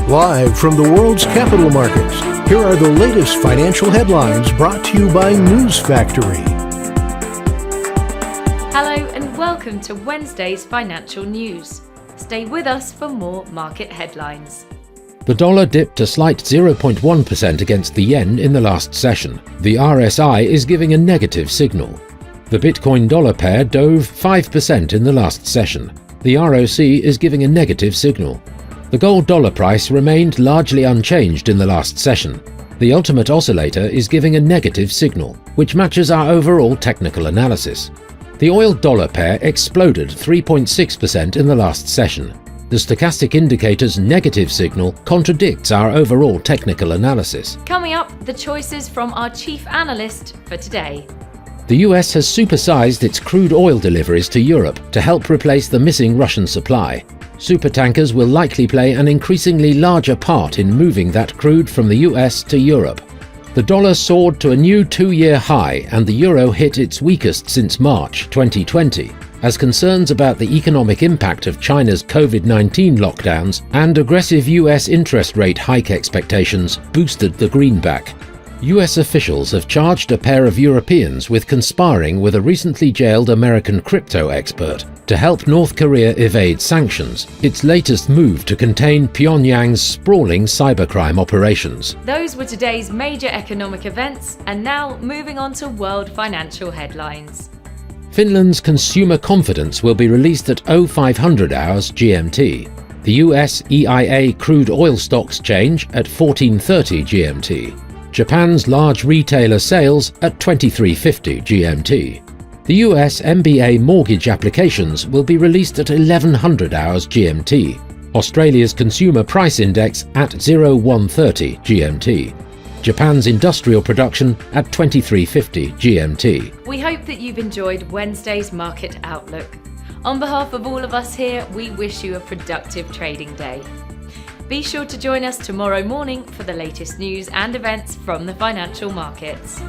Live from the world's capital markets, here are the latest financial headlines brought to you by News Factory. Hello and welcome to Wednesday's financial news. Stay with us for more market headlines. The dollar dipped a slight 0.1% against the yen in the last session. The RSI is giving a negative signal. The Bitcoin-dollar pair dove 5% in the last session. The ROC is giving a negative signal. The gold-dollar price remained largely unchanged in the last session. The ultimate oscillator is giving a negative signal, which matches our overall technical analysis. The oil-dollar pair exploded 3.6% in the last session. The stochastic indicator's negative signal contradicts our overall technical analysis. Coming up, the choices from our chief analyst for today. The US has supersized its crude oil deliveries to Europe to help replace the missing Russian supply. Supertankers will likely play an increasingly larger part in moving that crude from the US to Europe. The dollar soared to a new two-year high and the euro hit its weakest since March 2020, as concerns about the economic impact of China's COVID-19 lockdowns and aggressive US interest rate hike expectations boosted the greenback. US officials have charged a pair of Europeans with conspiring with a recently jailed American crypto expert to help North Korea evade sanctions, its latest move to contain Pyongyang's sprawling cybercrime operations. Those were today's major economic events, and now moving on to world financial headlines. Finland's consumer confidence will be released at 0500 hours GMT. The US EIA crude oil stocks change at 1430 GMT. Japan's large retailer sales at 2350 GMT. The US MBA mortgage applications will be released at 1100 hours GMT. Australia's consumer price index at 0130 GMT. Japan's industrial production at 2350 GMT. We hope that you've enjoyed Wednesday's market outlook. On behalf of all of us here, we wish you a productive trading day. Be sure to join us tomorrow morning for the latest news and events from the financial markets.